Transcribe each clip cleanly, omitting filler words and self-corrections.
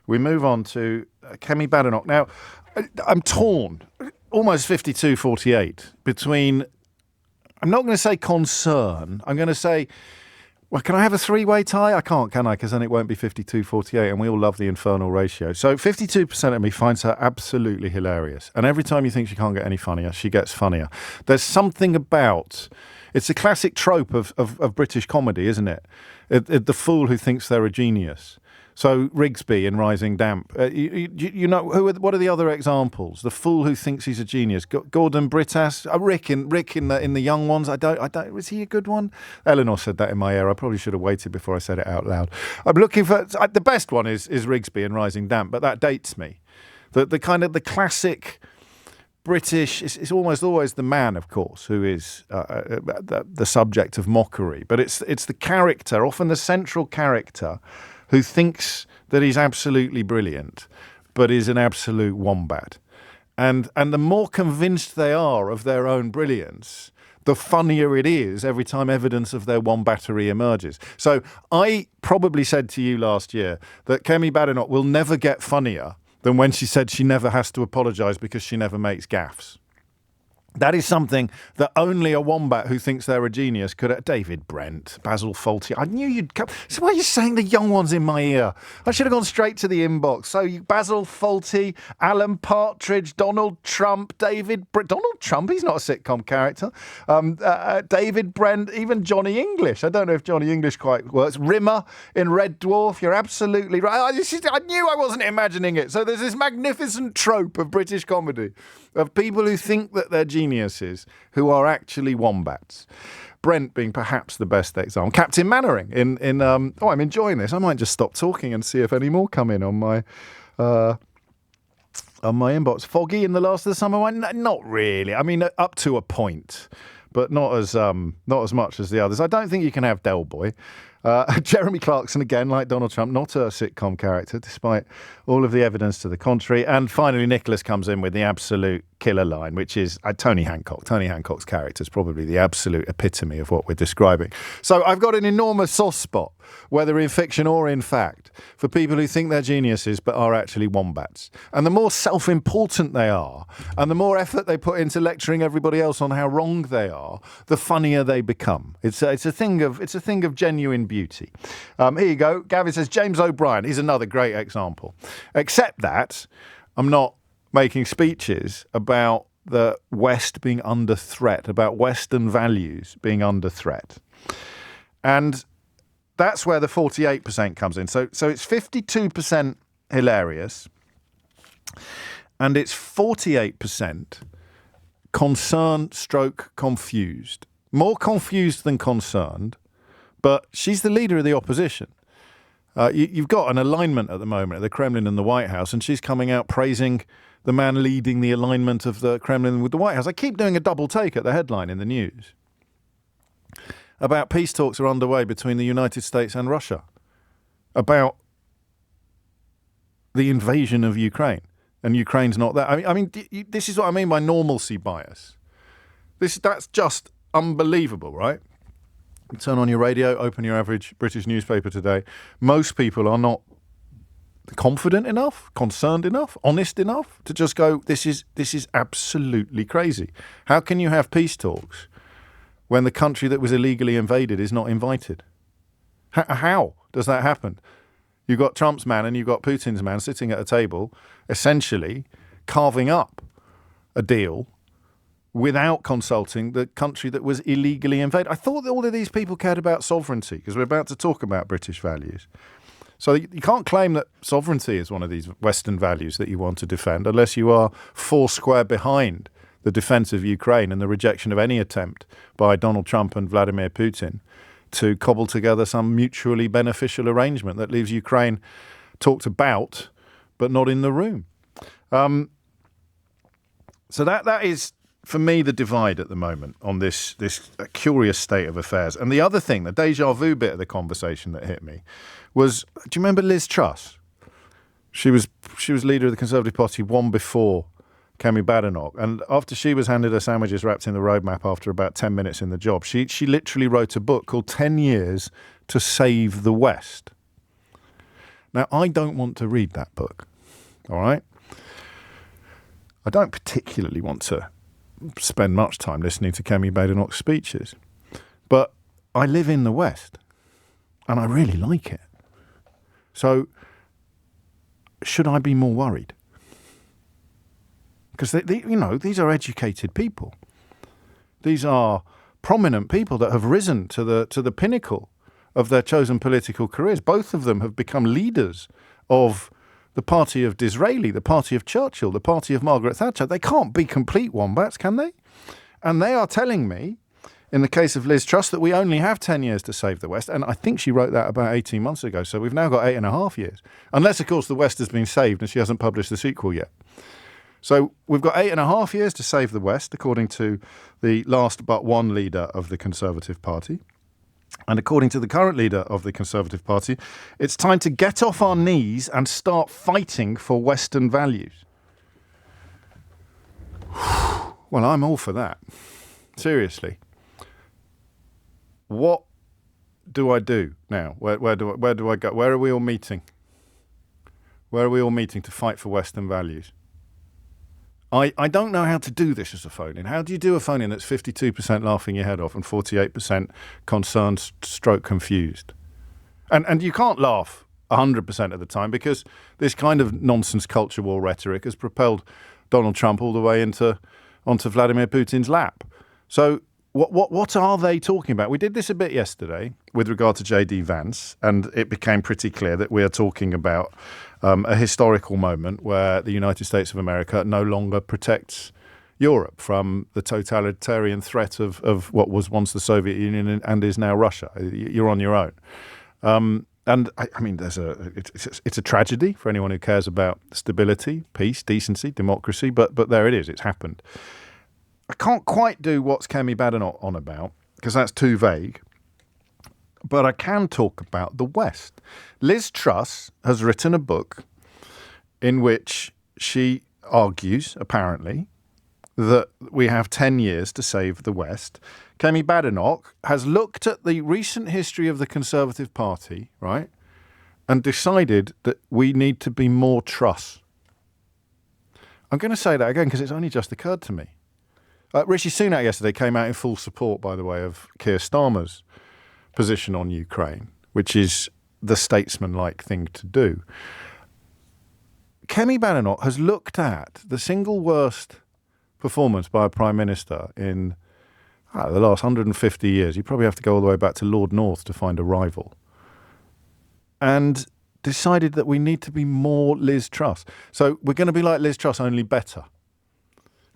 we move on to Kemi Badenoch. Now, I'm torn, almost 52-48, between, I'm not going to say concern, I'm going to say, well, can I have a three-way tie? I can't, can I? Because then it won't be 52-48, and we all love the infernal ratio. So 52% of me finds her absolutely hilarious. And every time you think she can't get any funnier, she gets funnier. There's something about... It's a classic trope of British comedy, isn't it? The fool who thinks they're a genius. So Rigsby in Rising Damp. You know, what are the other examples? The fool who thinks he's a genius. Gordon Brittas. Rick in the Young Ones. I don't. Was he a good one? Eleanor said that in my ear. I probably should have waited before I said it out loud. I'm looking for the best one is Rigsby in Rising Damp, but that dates me. The kind of the classic British. It's almost always the man, of course, who is the subject of mockery. But it's the character, often the central character, who thinks that he's absolutely brilliant, but is an absolute wombat. And the more convinced they are of their own brilliance, the funnier it is every time evidence of their wombattery emerges. So I probably said to you last year that Kemi Badenoch will never get funnier than when she said she never has to apologise because she never makes gaffes. That is something that only a wombat who thinks they're a genius could... David Brent, Basil Fawlty. I knew you'd come... So why are you saying the Young Ones in my ear? I should have gone straight to the inbox. So Basil Fawlty, Alan Partridge, Donald Trump, David... Donald Trump? He's not a sitcom character. David Brent, even Johnny English. I don't know if Johnny English quite works. Rimmer in Red Dwarf. You're absolutely right. I knew I wasn't imagining it. So there's this magnificent trope of British comedy of people who think that they're geniuses who are actually wombats. Brent being perhaps the best example. Captain Mannering in I'm enjoying this. I might just stop talking and see if any more come in on my inbox. Foggy in The Last of the Summer Wine? Not really. I mean, up to a point, but not as much as the others. I don't think you can have Del Boy. Jeremy Clarkson, again, like Donald Trump, not a sitcom character, despite all of the evidence to the contrary. And finally, Nicholas comes in with the absolute killer line, which is Tony Hancock. Tony Hancock's character is probably the absolute epitome of what we're describing. So I've got an enormous soft spot, whether in fiction or in fact, for people who think they're geniuses but are actually wombats. And the more self-important they are, and the more effort they put into lecturing everybody else on how wrong they are, the funnier they become. It's a thing of genuine beauty. Here you go. Gavin says James O'Brien. He's another great example. Except that I'm not making speeches about the West being under threat, about Western values being under threat. And that's where the 48% comes in. So it's 52% hilarious, and it's 48% concerned/confused. More confused than concerned, but she's the leader of the opposition. You've got an alignment at the moment at the Kremlin and the White House, and she's coming out praising the man leading the alignment of the Kremlin with the White House. I keep doing a double take at the headline in the news about peace talks are underway between the United States and Russia, about the invasion of Ukraine, and Ukraine's not there. I mean, this is what I mean by normalcy bias. That's just unbelievable, right? Turn on your radio, open your average British newspaper today. Most people are not confident enough, concerned enough, honest enough to just go, this is absolutely crazy. How can you have peace talks when the country that was illegally invaded is not invited? How does that happen? You've got Trump's man and you've got Putin's man sitting at a table, essentially carving up a deal without consulting the country that was illegally invaded. I thought that all of these people cared about sovereignty, because we're about to talk about British values. So you can't claim that sovereignty is one of these Western values that you want to defend unless you are foursquare behind the defence of Ukraine and the rejection of any attempt by Donald Trump and Vladimir Putin to cobble together some mutually beneficial arrangement that leaves Ukraine talked about but not in the room. So that is, for me, the divide at the moment on this curious state of affairs. And the other thing, the deja vu bit of the conversation that hit me was, do you remember Liz Truss? She was leader of the Conservative Party one before Kemi Badenoch. And after she was handed her sandwiches wrapped in the roadmap after about 10 minutes in the job, she literally wrote a book called 10 Years to Save the West. Now, I don't want to read that book, all right? I don't particularly want to spend much time listening to Kemi Badenoch's speeches, but I live in the West, and I really like it. So, should I be more worried? Because these are educated people. These are prominent people that have risen to the pinnacle of their chosen political careers. Both of them have become leaders of the party of Disraeli, the party of Churchill, the party of Margaret Thatcher. They can't be complete wombats, can they? And they are telling me, in the case of Liz Truss, that we only have 10 years to save the West. And I think she wrote that about 18 months ago. So we've now got 8.5 years. Unless, of course, the West has been saved and she hasn't published the sequel yet. So we've got 8.5 years to save the West, according to the last but one leader of the Conservative Party. And according to the current leader of the Conservative Party, it's time to get off our knees and start fighting for Western values. Well, I'm all for that. Seriously. What do I do now? Where do I go? Where are we all meeting? Where are we all meeting to fight for Western values? I don't know how to do this as a phone-in. How do you do a phone-in that's 52% laughing your head off and 48% concerned stroke confused? And you can't laugh 100% of the time because this kind of nonsense culture war rhetoric has propelled Donald Trump all the way onto Vladimir Putin's lap. So what are they talking about? We did this a bit yesterday with regard to J.D. Vance, and it became pretty clear that we are talking about a historical moment where the United States of America no longer protects Europe from the totalitarian threat of what was once the Soviet Union and is now Russia. You're on your own. And I mean, it's a tragedy for anyone who cares about stability, peace, decency, democracy, but there it is. It's happened. I can't quite do what's Kemi Badenoch on about because that's too vague. But I can talk about the West. Liz Truss has written a book in which she argues, apparently, that we have 10 years to save the West. Kemi Badenoch has looked at the recent history of the Conservative Party, right, and decided that we need to be more Truss. I'm going to say that again because it's only just occurred to me. Rishi Sunak yesterday came out in full support, by the way, of Keir Starmer's position on Ukraine, which is the statesman-like thing to do. Kemi Badenoch has looked at the single worst performance by a Prime Minister in the last 150 years. You probably have to go all the way back to Lord North to find a rival. And decided that we need to be more Liz Truss. So we're going to be like Liz Truss, only better.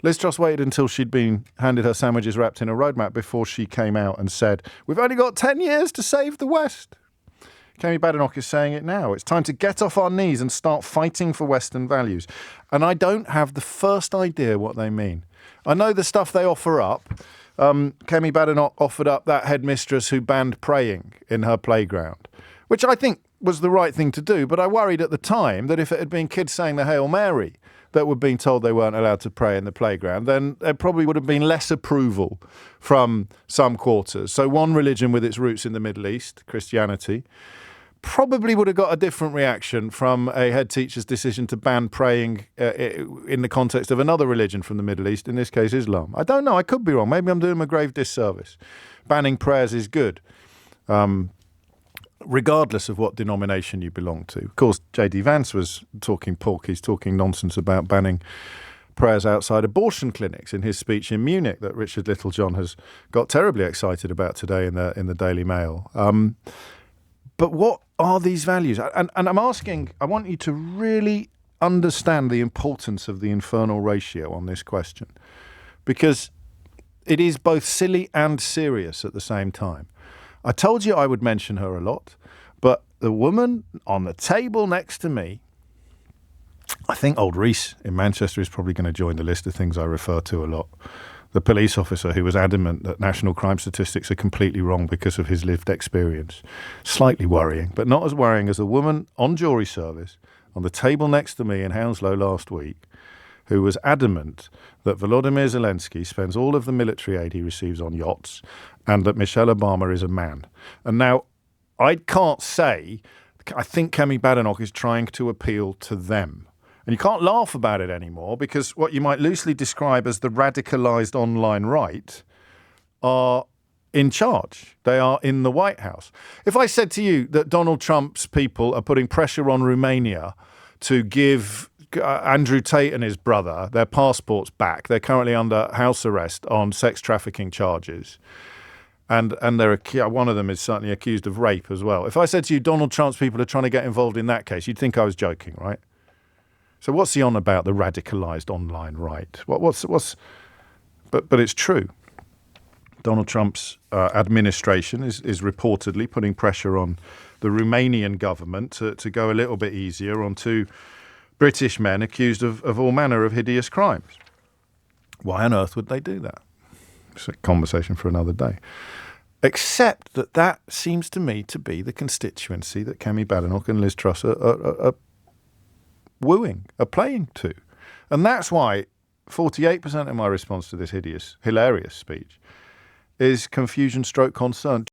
Liz Truss waited until she'd been handed her sandwiches wrapped in a roadmap before she came out and said, we've only got 10 years to save the West. Kemi Badenoch is saying it now. It's time to get off our knees and start fighting for Western values. And I don't have the first idea what they mean. I know the stuff they offer up. Kemi Badenoch offered up that headmistress who banned praying in her playground, which I think was the right thing to do. But I worried at the time that if it had been kids saying the Hail Mary that were being told they weren't allowed to pray in the playground, then there probably would have been less approval from some quarters. So one religion with its roots in the Middle East, Christianity, probably would have got a different reaction from a head teacher's decision to ban praying in the context of another religion from the Middle East, in this case Islam. I don't know, I could be wrong. Maybe I'm doing them a grave disservice. Banning prayers is good. Regardless of what denomination you belong to. Of course, J.D. Vance was talking pork. He's talking nonsense about banning prayers outside abortion clinics in his speech in Munich that Richard Littlejohn has got terribly excited about today in the Daily Mail. But what are these values? And I'm asking, I want you to really understand the importance of the infernal ratio on this question, because it is both silly and serious at the same time. I told you I would mention her a lot, but the woman on the table next to me, I think old Reese in Manchester is probably going to join the list of things I refer to a lot. The police officer who was adamant that national crime statistics are completely wrong because of his lived experience. Slightly worrying, but not as worrying as the woman on jury service on the table next to me in Hounslow last week, who was adamant that Volodymyr Zelensky spends all of the military aid he receives on yachts and that Michelle Obama is a man. And now, I can't say I think Kemi Badenoch is trying to appeal to them. And you can't laugh about it anymore because what you might loosely describe as the radicalised online right are in charge. They are in the White House. If I said to you that Donald Trump's people are putting pressure on Romania to give Andrew Tate and his brother their passports back, they're currently under house arrest on sex trafficking charges. And one of them is certainly accused of rape as well. If I said to you Donald Trump's people are trying to get involved in that case, you'd think I was joking, right? So what's he on about, the radicalised online right? But it's true. Donald Trump's administration is reportedly putting pressure on the Romanian government to go a little bit easier on two British men accused of all manner of hideous crimes. Why on earth would they do that? It's a conversation for another day. Except that seems to me to be the constituency that Kemi Badenoch and Liz Truss are wooing, are playing to. And that's why 48% of my response to this hilarious speech is confusion stroke concern.